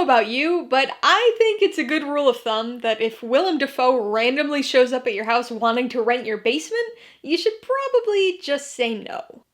about you, but I think it's a good rule of thumb that if Willem Dafoe randomly shows up at your house wanting to rent your basement, you should probably just say no.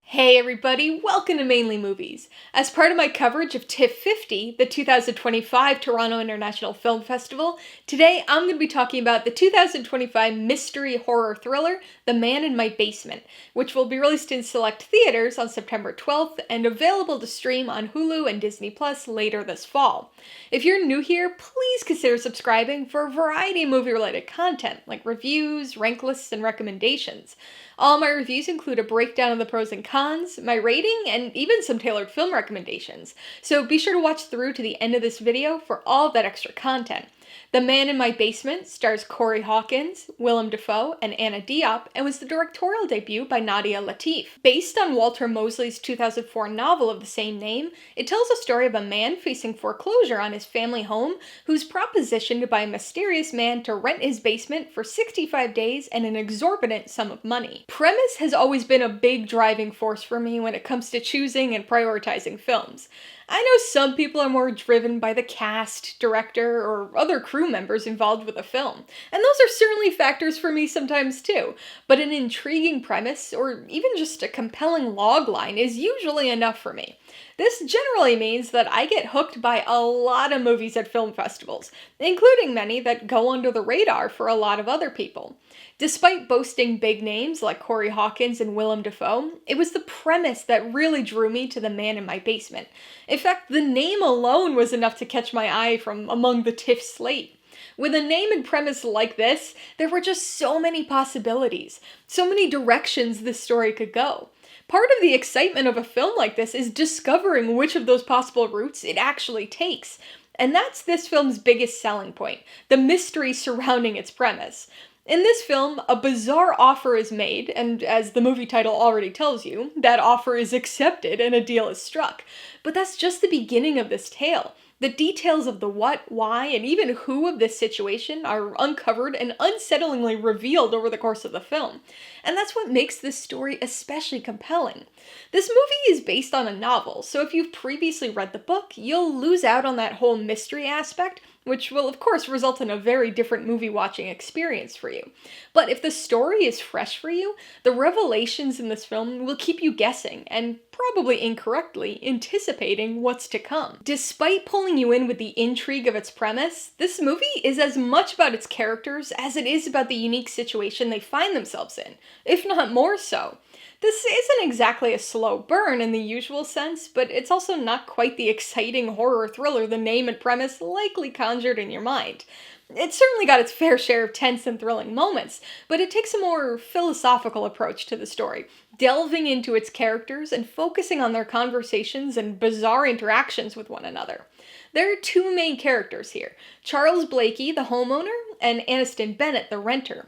Hey everybody, welcome to Mainely Movies. As part of my coverage of TIFF50, the 2025 Toronto International Film Festival, today I'm going to be talking about the 2025 mystery horror thriller, The Man in My Basement, which will be released in select theaters on September 12th and available to stream on HULU and Disney Plus later this fall. If you're new here, please consider subscribing for a variety of movie-related content, like reviews, rank lists, and recommendations. All my reviews include a breakdown of the pros and cons, my rating, and even some tailored film recommendations, so be sure to watch through to the end of this video for all of that extra content. The Man in My Basement stars Hawkins, Willem Dafoe, and Diop, and was the directorial debut by Nadia Latif. Based on Walter Mosley's 2004 novel of the same name, it tells a story of a man facing foreclosure on his family home who's propositioned by a mysterious man to rent his basement for 65 days and an exorbitant sum of money. Premise has always been a big driving force for me when it comes to choosing and prioritizing films. I know some people are more driven by the cast, director, or other crew members involved with a film, and those are certainly factors for me sometimes too, but an intriguing premise, or even just a compelling logline, is usually enough for me. This generally means that I get hooked by a lot of movies at film festivals, including many that go under the radar for a lot of other people. Despite boasting big names like Hawkins and Willem Dafoe, it was the premise that really drew me to The Man in My Basement. In fact, the name alone was enough to catch my eye from among the TIFF slate. With a name and premise like this, there were just so many possibilities, so many directions this story could go. Part of the excitement of a film like this is discovering which of those possible routes it actually takes. And that's this film's biggest selling point, the mystery surrounding its premise. In this film, a bizarre offer is made, and as the movie title already tells you, that offer is accepted and a deal is struck. But that's just the beginning of this tale. The details of the what, why, and even who of this situation are uncovered and unsettlingly revealed over the course of the film. And that's what makes this story especially compelling. This movie is based on a novel, so if you've previously read the book, you'll lose out on that whole mystery aspect, which will of course result in a very different movie watching experience for you. But if the story is fresh for you, the revelations in this film will keep you guessing, and probably incorrectly, anticipating what's to come. Despite pulling you in with the intrigue of its premise, this movie is as much about its characters as it is about the unique situation they find themselves in, if not more so. This isn't exactly a slow burn in the usual sense, but it's also not quite the exciting horror thriller the name and premise likely conjured in your mind. It's certainly got its fair share of tense and thrilling moments, but it takes a more philosophical approach to the story, delving into its characters and focusing on their conversations and bizarre interactions with one another. There are two main characters here, Charles Blakey, the homeowner, and Aniston Bennett, the renter.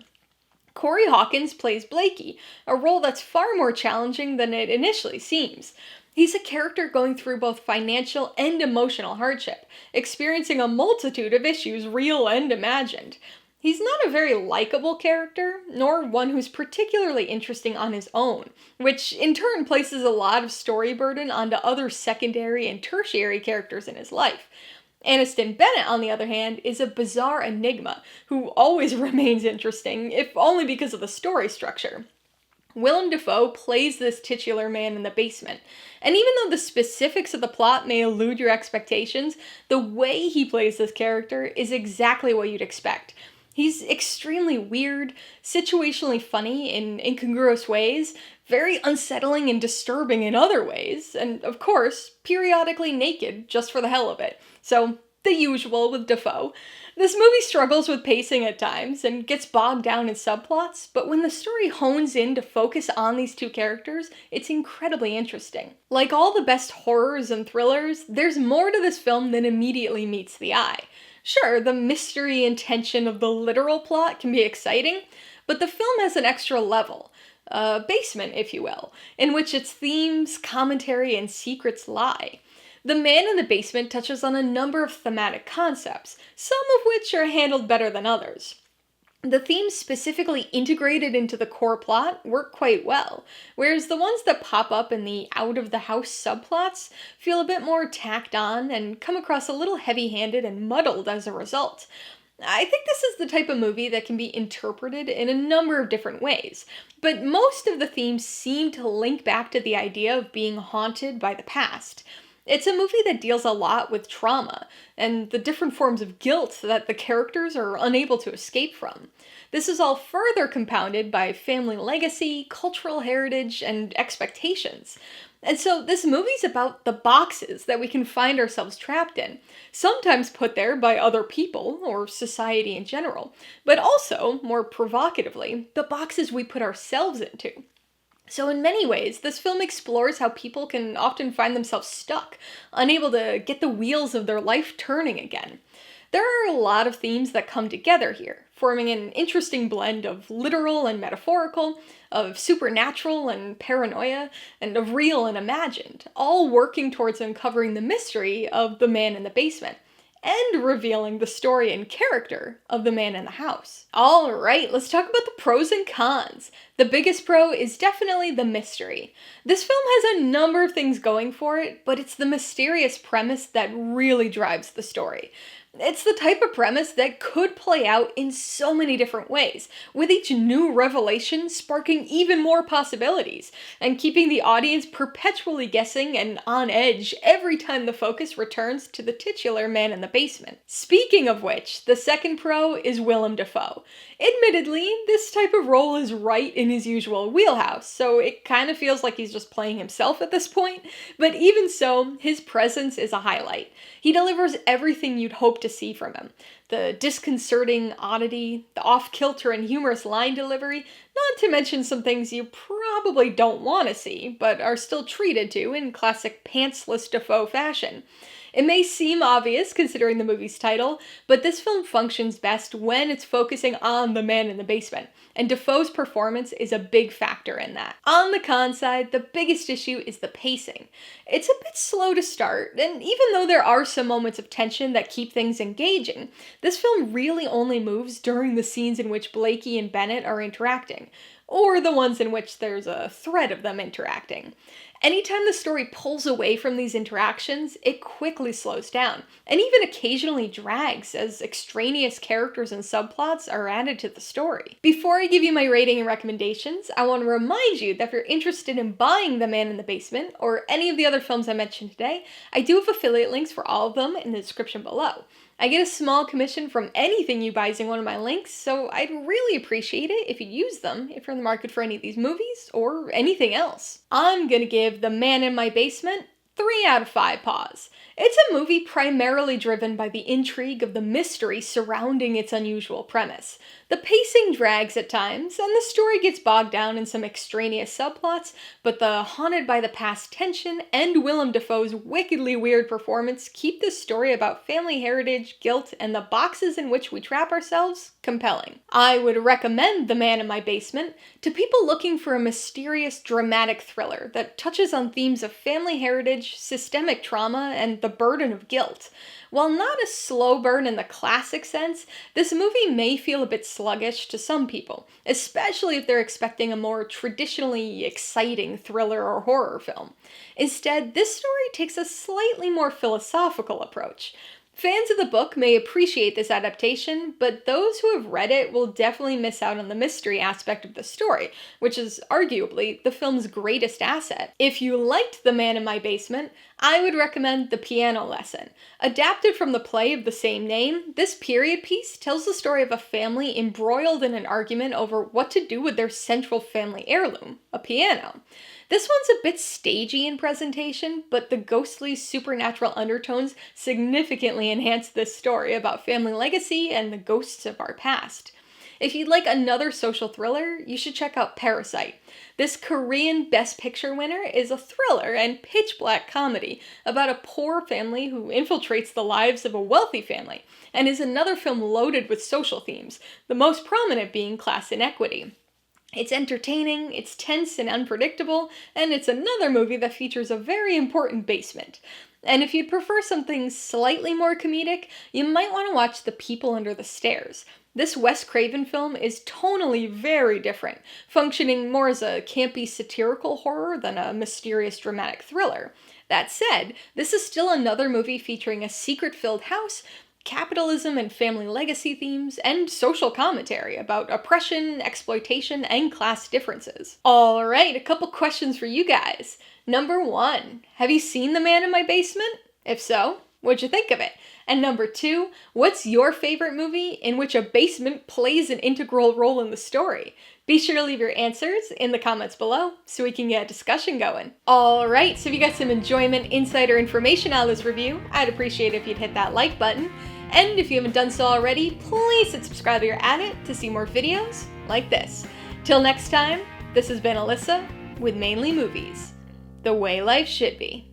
Hawkins plays Blakey, a role that's far more challenging than it initially seems. He's a character going through both financial and emotional hardship, experiencing a multitude of issues, real and imagined. He's not a very likable character, nor one who's particularly interesting on his own, which in turn places a lot of story burden onto other secondary and tertiary characters in his life. Aniston Bennett, on the other hand, is a bizarre enigma who always remains interesting, if only because of the story structure. Willem Dafoe plays this titular man in the basement, and even though the specifics of the plot may elude your expectations, the way he plays this character is exactly what you'd expect. He's extremely weird, situationally funny in incongruous ways, very unsettling and disturbing in other ways, and of course, periodically naked just for the hell of it. So, the usual with Dafoe. This movie struggles with pacing at times and gets bogged down in subplots, but when the story hones in to focus on these two characters, it's incredibly interesting. Like all the best horrors and thrillers, there's more to this film than immediately meets the eye. Sure, the mystery and tension of the literal plot can be exciting, but the film has an extra level, a basement, if you will, in which its themes, commentary, and secrets lie. The Man in the Basement touches on a number of thematic concepts, some of which are handled better than others. The themes specifically integrated into the core plot work quite well, whereas the ones that pop up in the out-of-the-house subplots feel a bit more tacked on and come across a little heavy-handed and muddled as a result. I think this is the type of movie that can be interpreted in a number of different ways, but most of the themes seem to link back to the idea of being haunted by the past. It's a movie that deals a lot with trauma and the different forms of guilt that the characters are unable to escape from. This is all further compounded by family legacy, cultural heritage, and expectations. And so this movie's about the boxes that we can find ourselves trapped in, sometimes put there by other people or society in general, but also, more provocatively, the boxes we put ourselves into. So in many ways, this film explores how people can often find themselves stuck, unable to get the wheels of their life turning again. There are a lot of themes that come together here, forming an interesting blend of literal and metaphorical, of supernatural and paranoia, and of real and imagined, all working towards uncovering the mystery of the man in the basement, and revealing the story and character of the man in the house. Alright, let's talk about the pros and cons. The biggest pro is definitely the mystery. This film has a number of things going for it, but it's the mysterious premise that really drives the story. It's the type of premise that could play out in so many different ways, with each new revelation sparking even more possibilities, and keeping the audience perpetually guessing and on edge every time the focus returns to the titular man in the basement. Speaking of which, the second pro is Willem Dafoe. Admittedly, this type of role is right in his usual wheelhouse, so it kind of feels like he's just playing himself at this point, but even so, his presence is a highlight. He delivers everything you'd hope to see from him. The disconcerting oddity, the off-kilter and humorous line delivery, not to mention some things you probably don't want to see, but are still treated to in classic pantsless Dafoe fashion. It may seem obvious considering the movie's title, but this film functions best when it's focusing on the man in the basement, and Dafoe's performance is a big factor in that. On the con side, the biggest issue is the pacing. It's a bit slow to start, and even though there are some moments of tension that keep things engaging, this film really only moves during the scenes in which Blakey and Bennett are interacting, or the ones in which there's a threat of them interacting. Anytime the story pulls away from these interactions, it quickly slows down, and even occasionally drags as extraneous characters and subplots are added to the story. Before I give you my rating and recommendations, I want to remind you that if you're interested in buying The Man in the Basement, or any of the other films I mentioned today, I do have affiliate links for all of them in the description below. I get a small commission from anything you buy using one of my links, so I'd really appreciate it if you use them if you're in the market for any of these movies or anything else. I'm gonna give The Man in My Basement 3 out of 5 paws. It's a movie primarily driven by the intrigue of the mystery surrounding its unusual premise. The pacing drags at times, and the story gets bogged down in some extraneous subplots, but the haunted by the past tension and Willem Dafoe's wickedly weird performance keep this story about family heritage, guilt, and the boxes in which we trap ourselves compelling. I would recommend The Man in My Basement to people looking for a mysterious, dramatic thriller that touches on themes of family heritage, systemic trauma, and the burden of guilt. While not a slow burn in the classic sense, this movie may feel a bit sluggish to some people, especially if they're expecting a more traditionally exciting thriller or horror film. Instead, this story takes a slightly more philosophical approach. Fans of the book may appreciate this adaptation, but those who have read it will definitely miss out on the mystery aspect of the story, which is arguably the film's greatest asset. If you liked The Man in My Basement, I would recommend The Piano Lesson. Adapted from the play of the same name, this period piece tells the story of a family embroiled in an argument over what to do with their central family heirloom, a piano. This one's a bit stagey in presentation, but the ghostly supernatural undertones significantly enhance this story about family legacy and the ghosts of our past. If you'd like another social thriller, you should check out Parasite. This Korean Best Picture winner is a thriller and pitch-black comedy about a poor family who infiltrates the lives of a wealthy family, and is another film loaded with social themes, the most prominent being class inequity. It's entertaining, it's tense and unpredictable, and it's another movie that features a very important basement. And if you'd prefer something slightly more comedic, you might want to watch The People Under the Stairs. This Wes Craven film is tonally very different, functioning more as a campy satirical horror than a mysterious dramatic thriller. That said, this is still another movie featuring a secret-filled house, capitalism and family legacy themes, and social commentary about oppression, exploitation, and class differences. Alright, a couple questions for you guys. Number 1, have you seen The Man in My Basement? If so, what'd you think of it? And number 2, what's your favorite movie in which a basement plays an integral role in the story? Be sure to leave your answers in the comments below so we can get a discussion going. Alright, so if you got some enjoyment, insight, or information out of this review, I'd appreciate it if you'd hit that like button. And if you haven't done so already, please hit subscribe if you're at it to see more videos like this. Till next time, this has been Alyssa with Mainly Movies, the way life should be.